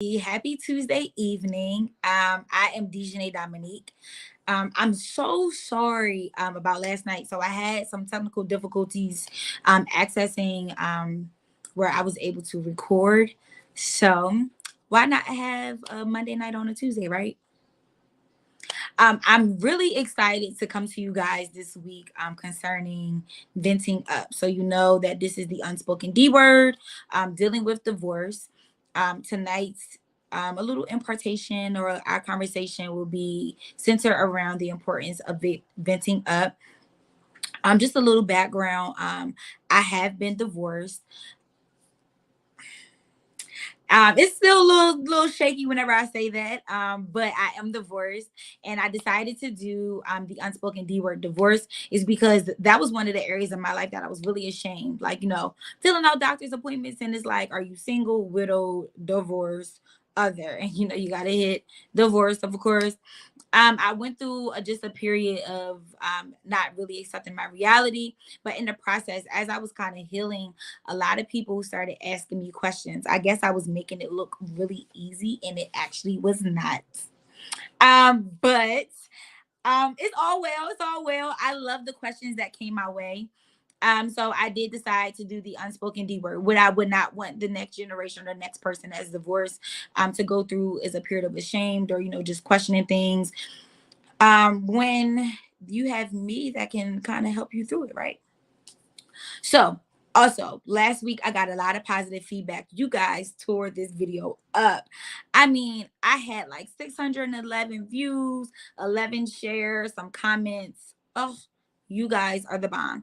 Happy Tuesday evening. I am Dejanay Dominique. I'm so sorry about last night. So I had some technical difficulties accessing where I was able to record. So why not have a Monday night on a Tuesday, right? I'm really excited to come to you guys this week concerning venting up. So you know that this is the unspoken D word, dealing with divorce. Tonight's a little impartation or our conversation will be centered around the importance of venting up. Just a little background. I have been divorced. It's still a little shaky whenever I say that. But I am divorced, and I decided to do the unspoken D word divorce is because that was one of the areas of my life that I was really ashamed. Like, filling out doctor's appointments, and it's like, are you single, widowed, divorced, other? And you gotta hit divorce, of course. I went through just a period of not really accepting my reality, but in the process, as I was kind of healing, a lot of people started asking me questions. I guess I was making it look really easy, and it actually was not. But it's all well. It's all well. I love the questions that came my way. So I did decide to do the unspoken D word. What I would not want the next generation or the next person that's divorced to go through is a period of ashamed or just questioning things. When you have me that can kind of help you through it, right? So also last week I got a lot of positive feedback. You guys tore this video up. I mean, I had like 611 views, 11 shares, some comments. Oh, you guys are the bomb.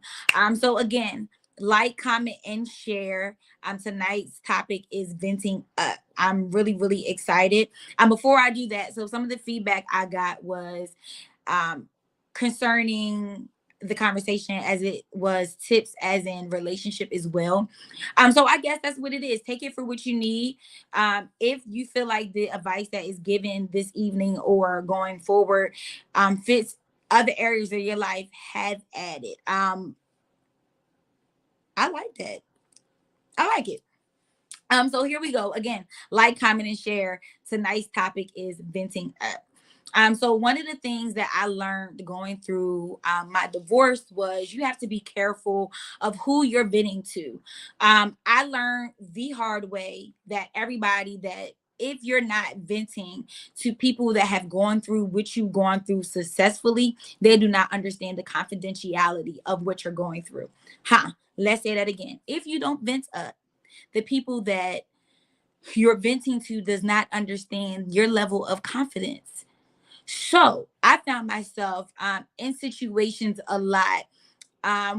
So again, like, comment, and share. Tonight's topic is venting up. I'm really, really excited. Before I do that, so some of the feedback I got was um concerning the conversation as it was tips as in relationship as well. So I guess that's what it is. Take it for what you need. If you feel like the advice that is given this evening or going forward fits other areas of your life, have at it. I like that. I like it. So here we go again. Like, comment, and share. Tonight's topic is venting up. So one of the things that I learned going through my divorce was you have to be careful of who you're venting to. I learned the hard way that everybody that if you're not venting to people that have gone through what you've gone through successfully, they do not understand the confidentiality of what you're going through. Let's say that again. If you don't vent up, the people that you're venting to does not understand your level of confidence. So I found myself in situations a lot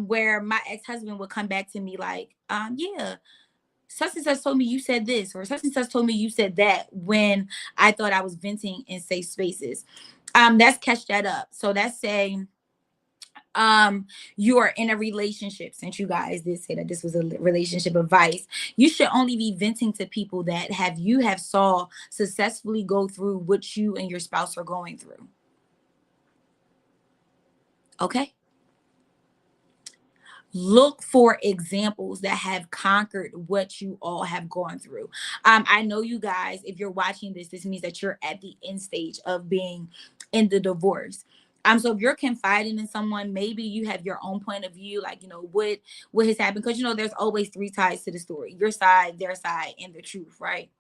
where my ex-husband would come back to me like, yeah, such and such told me you said this, or such and such told me you said that, when I thought I was venting in safe spaces. That's catch that up. So that's saying you are in a relationship. Since you guys did say that this was a relationship advice, you should only be venting to people that have saw successfully go through what you and your spouse are going through. Okay, look for examples that have conquered what you all have gone through. I know you guys, if you're watching this means that you're at the end stage of being in the divorce. So if you're confiding in someone, maybe you have your own point of view, like what has happened, because there's always three sides to the story: your side, their side, and the truth, right?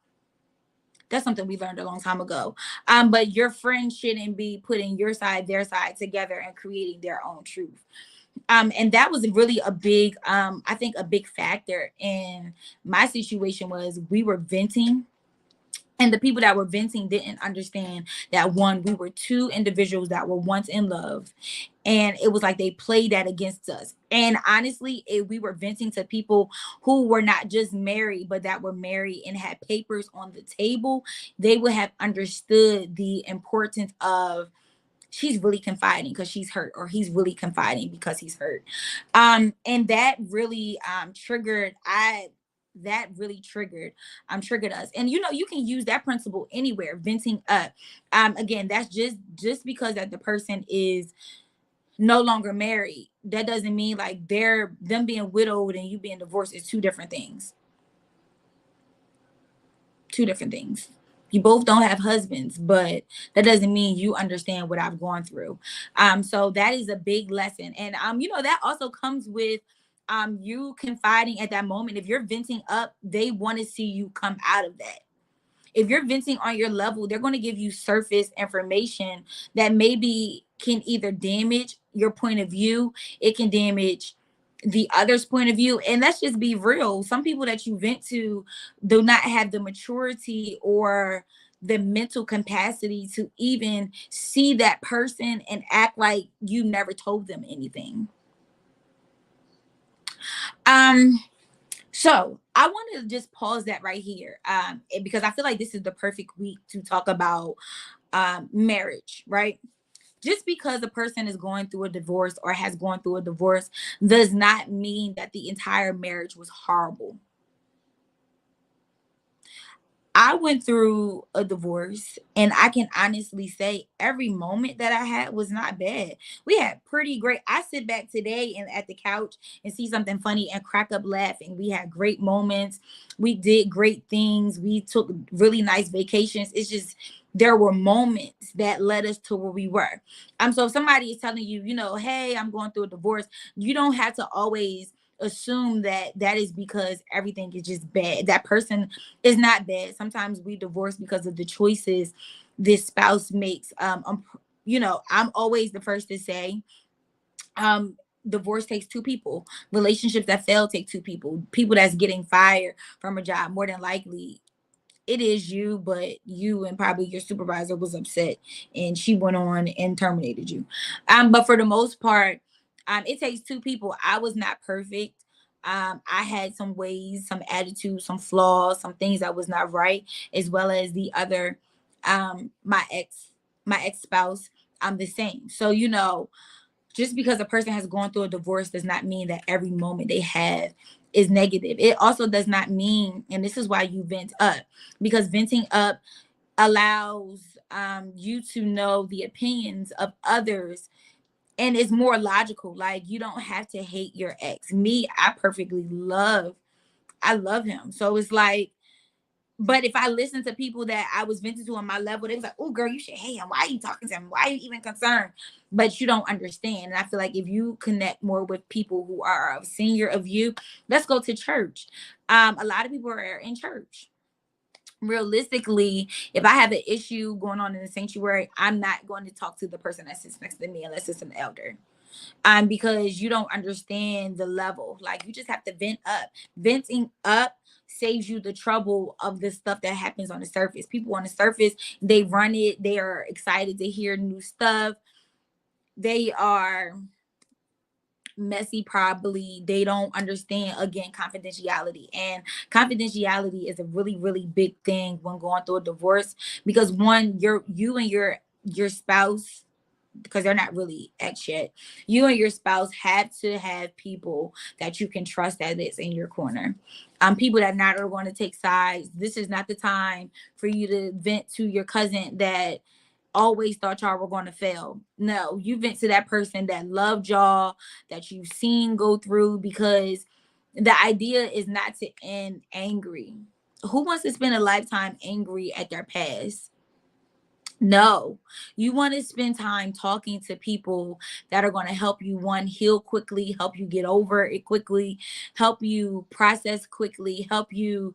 That's something we learned a long time ago. But your friend shouldn't be putting your side, their side together and creating their own truth. And that was really a big, I think a big factor in my situation was we were venting, and the people that were venting didn't understand that, one, we were two individuals that were once in love, and it was like they played that against us. And honestly, if we were venting to people who were not just married but that were married and had papers on the table, they would have understood the importance of, she's really confiding because she's hurt, or he's really confiding because he's hurt. And that really triggered us. And you can use that principle anywhere, venting up. Again, that's just because that the person is no longer married, that doesn't mean like them being widowed and you being divorced is two different things. You both don't have husbands, but that doesn't mean you understand what I've gone through. So that is a big lesson. And that also comes with you confiding at that moment. If you're venting up, they want to see you come out of that. If you're venting on your level, they're going to give you surface information that maybe can either damage your point of view, it can damage the other's point of view. And let's just be real. Some people that you vent to do not have the maturity or the mental capacity to even see that person and act like you never told them anything. Um, so I want to just pause that right here, because I feel like this is the perfect week to talk about marriage, right? Just because a person is going through a divorce or has gone through a divorce does not mean that the entire marriage was horrible. I went through a divorce, and I can honestly say every moment that I had was not bad. We had pretty great. I sit back today and at the couch and see something funny and crack up laughing. We had great moments. We did great things. We took really nice vacations. It's just there were moments that led us to where we were. So if somebody is telling you, hey, I'm going through a divorce, you don't have to always assume that that is because everything is just bad. That person is not bad. Sometimes we divorce because of the choices this spouse makes. I'm always the first to say, divorce takes two people. Relationships that fail take two people. People that's getting fired from a job, more than likely it is you, but you and probably your supervisor was upset and she went on and terminated you. But for the most part, it takes two people. I was not perfect. I had some ways, some attitudes, some flaws, some things that was not right, as well as the other, my ex spouse. I'm the same. So just because a person has gone through a divorce does not mean that every moment they have is negative. It also does not mean, and this is why you vent up, because venting up allows you to know the opinions of others, and it's more logical. Like, you don't have to hate your ex. Me, I love him. So it's like, but if I listen to people that I was venting to on my level, they was like, "Oh, girl, you should hate him. Why are you talking to him? Why are you even concerned?" But you don't understand. And I feel like if you connect more with people who are of senior of you, let's go to church. A lot of people are in church. Realistically, if I have an issue going on in the sanctuary, I'm not going to talk to the person that sits next to me unless it's an elder, because you don't understand the level. Like, you just have to vent up. Venting up saves you the trouble of the stuff that happens on the surface. People on the surface, they run it, they are excited to hear new stuff, they are messy, probably they don't understand, again, confidentiality. And confidentiality is a really, really big thing when going through a divorce, because one, you and your spouse, because they're not really ex yet, you and your spouse have to have people that you can trust that is in your corner. People that not are going to take sides. This is not the time for you to vent to your cousin that always thought y'all were going to fail. No, you vent to that person that loved y'all, that you've seen go through, because the idea is not to end angry. Who wants to spend a lifetime angry at their past? No, you want to spend time talking to people that are going to help you, one, heal quickly, help you get over it quickly, help you process quickly, help you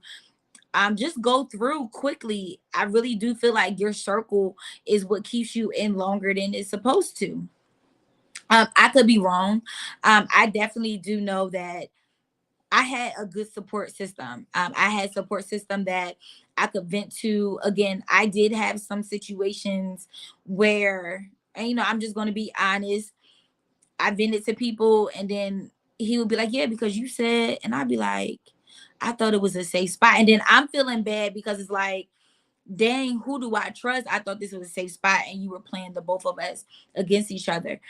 just go through quickly. I really do feel like your circle is what keeps you in longer than it's supposed to. I could be wrong. I definitely do know that I had a good support system. I had support system that I could vent to. Again, I did have some situations where, and I'm just going to be honest. I vented to people, and then he would be like, "Yeah, because you said," and I'd be like, "I thought it was a safe spot," and then I'm feeling bad because it's like, dang, who do I trust? I thought this was a safe spot, and you were playing the both of us against each other.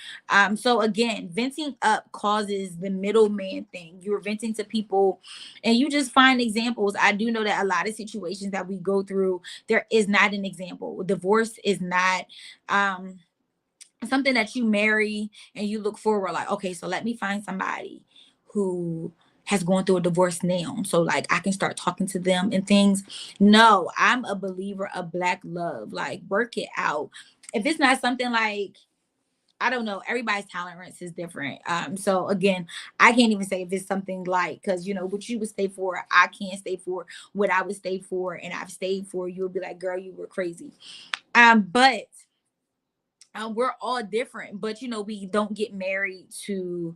So again, venting up causes the middleman thing. You're venting to people, and you just find examples. I do know that a lot of situations that we go through, there is not an example. Divorce is not something that you marry and you look forward like, okay, so let me find somebody who has gone through a divorce now, so like I can start talking to them and things. No, I'm a believer of black love. Like, work it out. If it's not something like, I don't know, everybody's tolerance is different. So again, I can't even say if it's something like, because you know what you would stay for, I can't stay for what I would stay for, and I've stayed for. You'll be like, girl, you were crazy. But we're all different. But you know, we don't get married to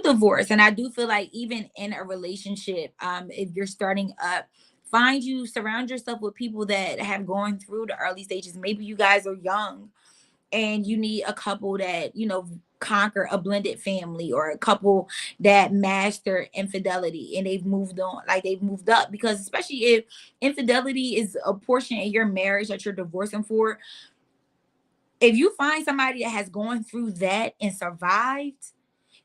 divorce. And I do feel like even in a relationship, if you're starting up, surround yourself with people that have gone through the early stages. Maybe you guys are young and you need a couple that, you know, conquer a blended family, or a couple that master infidelity and they've moved on, like they've moved up. Because especially if infidelity is a portion in your marriage that you're divorcing for, if you find somebody that has gone through that and survived,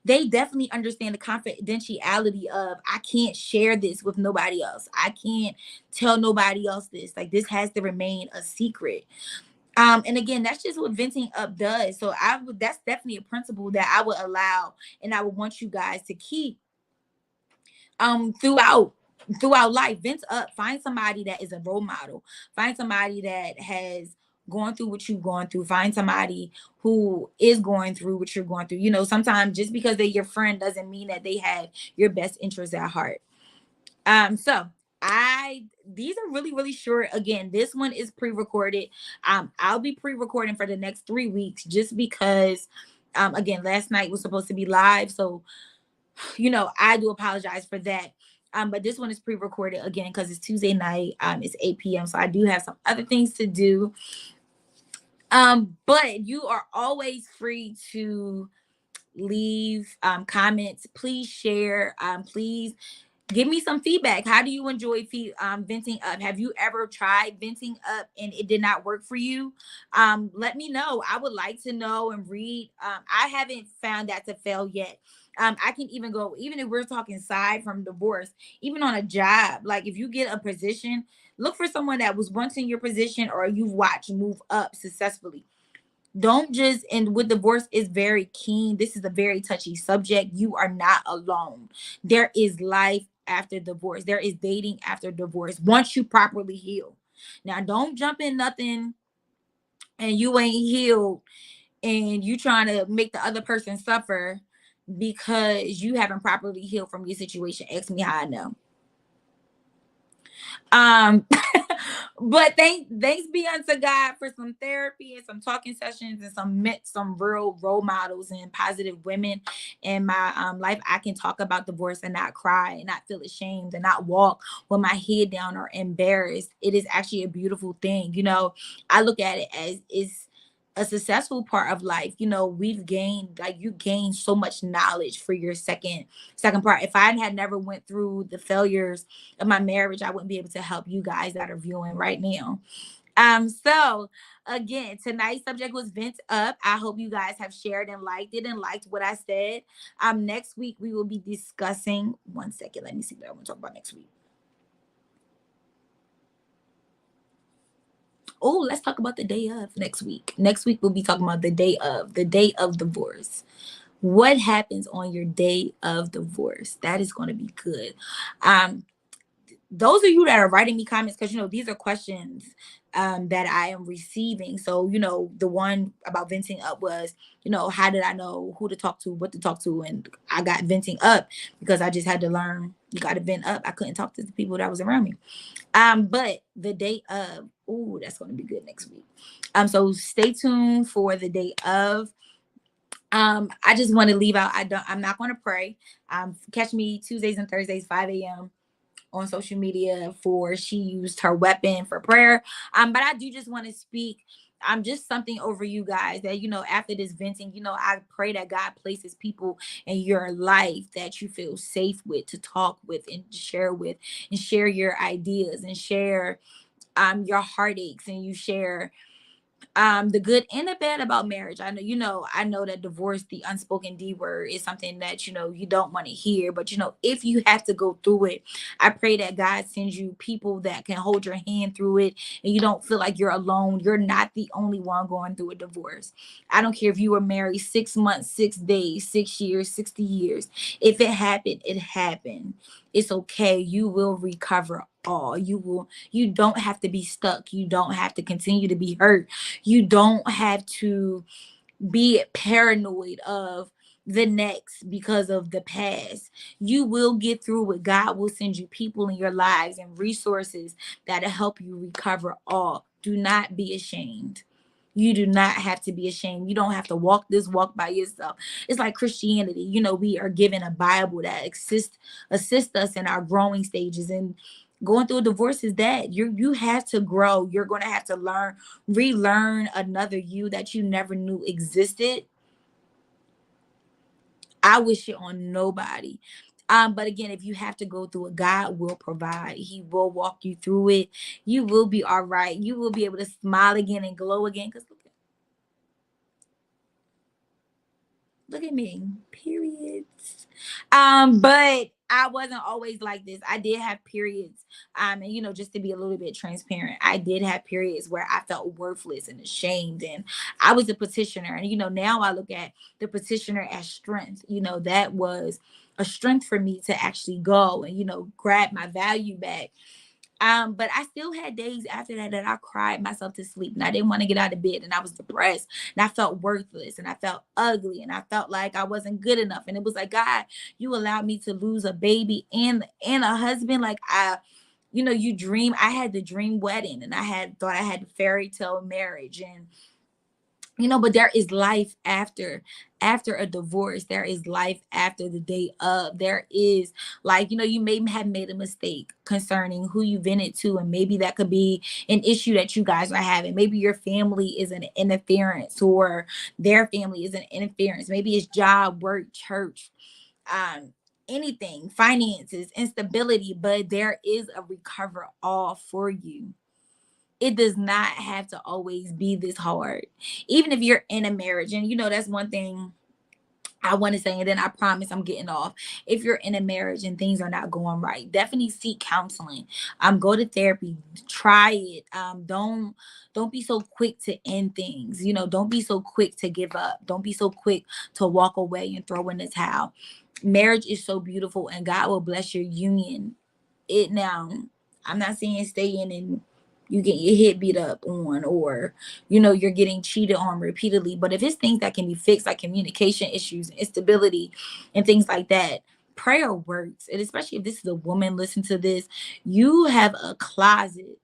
they definitely understand the confidentiality of, I can't share this with nobody else. I can't tell nobody else this. Like, this has to remain a secret. And again, that's just what venting up does. So that's definitely a principle that I would allow and I would want you guys to keep throughout life. Vent up. Find somebody that is a role model. Find somebody that has gone through what you've gone through. Find somebody who is going through what you're going through. You know, sometimes just because they're your friend doesn't mean that they have your best interests at heart. So I these are really, really short. Again, this one is pre-recorded. I'll be pre-recording for the next 3 weeks just because again, last night was supposed to be live. So, you know, I do apologize for that. But this one is pre-recorded again because it's Tuesday night. It's 8 p.m. So I do have some other things to do. But you are always free to leave comments. Please share. Please give me some feedback. How do you enjoy venting up? Have you ever tried venting up and it did not work for you? Let me know. I would like to know and read. I haven't found that to fail yet. I can even go, even if we're talking side from divorce, even on a job. Like, if you get a position, look for someone that was once in your position or you've watched move up successfully. Don't just, and with divorce is very keen. This is a very touchy subject. You are not alone. There is life after divorce. There is dating after divorce once you properly heal. Now, don't jump in nothing and you ain't healed and you trying to make the other person suffer because you haven't properly healed from your situation. Ask me how I know. Um, but thanks be unto God for some therapy and some talking sessions and some real role models and positive women in my life. I can talk about divorce and not cry and not feel ashamed and not walk with my head down or embarrassed. It is actually a beautiful thing. You know, I look at it as it's a successful part of life. You know, we've gained, like, you gain so much knowledge for your second part. If I had never went through the failures of my marriage, I wouldn't be able to help you guys that are viewing right now. So again, tonight's subject was vent up. I hope you guys have shared and liked it and liked what I said. Next week we will be discussing, one second, let me see what I want to talk about next week. Oh, let's talk about the day of next week. Next week we'll be talking about the day of divorce. What happens on your day of divorce? That is going to be good. Those of you that are writing me comments, because you know these are questions that I am receiving. So you know, the one about venting up was, you know, how did I know who to talk to, what to talk to, and I got venting up because I just had to learn you got to vent up. I couldn't talk to the people that was around me. But the day of, ooh, that's going to be good next week. So stay tuned for the day of. I just want to leave out. I'm not going to pray. Catch me Tuesdays and Thursdays, 5 a.m. on social media for She Used Her Weapon for prayer. But I do just want to speak just something over you guys that, you know, after this venting, you know, I pray that God places people in your life that you feel safe with, to talk with and share your ideas and share your heartaches, and you share The good and the bad about marriage. I know, I know that divorce, the unspoken D word, is something that you don't want to hear. But if you have to go through it, I pray that God sends you people that can hold your hand through it, and you don't feel like you're alone. You're not the only one going through a divorce. I don't care if you were married 6 months, 6 days, 6 years, 60 years. If it happened, it happened. It's okay. You will recover all. You don't have to be stuck. You don't have to continue to be hurt. You don't have to be paranoid of the next because of the past. You will get through it. God will send you people in your lives and resources that'll help you recover all. Do not be ashamed. You do not have to be ashamed. You don't have to walk this walk by yourself. It's like Christianity. We are given a Bible that assist us in our growing stages. And going through a divorce is that you have to grow. You're going to have to relearn another you that you never knew existed. I wish it on nobody. But again, if you have to go through it, God will provide. He will walk you through it. You will be all right. You will be able to smile again and glow again. Because look at me, periods. But I wasn't always like this. I did have periods. And just to be a little bit transparent, I did have periods where I felt worthless and ashamed, and I was a petitioner. And now I look at the petitioner as strength. That was a strength for me to actually go and grab my value back. But I still had days after that I cried myself to sleep, and I didn't want to get out of bed, and I was depressed, and I felt worthless, and I felt ugly, and I felt like I wasn't good enough. And it was like, God, you allowed me to lose a baby and a husband. Like you dream. I had the dream wedding, and I had thought I had fairy tale marriage, and but there is life after a divorce. There is life after the day of. There is, like, you may have made a mistake concerning who you vented to, and maybe that could be an issue that you guys are having. Maybe your family is an interference, or their family is an interference. Maybe it's job, work, church, anything, finances, instability. But there is a recover all for you. It does not have to always be this hard. Even if you're in a marriage, and that's one thing I want to say, and then I promise I'm getting off. If you're in a marriage and things are not going right, definitely seek counseling. Go to therapy, try it. Don't be so quick to end things. Don't be so quick to give up. Don't be so quick to walk away and throw in the towel. Marriage is so beautiful, and God will bless your union. It now, I'm not saying stay in and you get your head beat up on, or you're getting cheated on repeatedly. But if it's things that can be fixed, like communication issues, instability, and things like that, prayer works. And especially if this is a woman, listen to this. You have a closet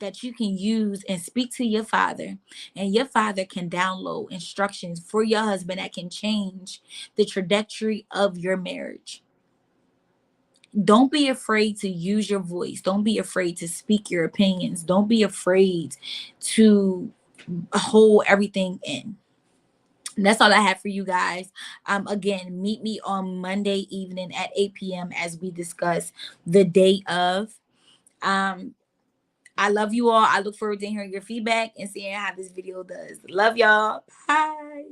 that you can use and speak to your father, and your father can download instructions for your husband that can change the trajectory of your marriage. Don't be afraid to use your voice. Don't be afraid to speak your opinions. Don't be afraid to hold everything in. And that's all I have for you guys. Again, meet me on Monday evening at 8 p.m. as we discuss the day of. Um, I love you all. I look forward to hearing your feedback and seeing how this video does. Love y'all. Bye.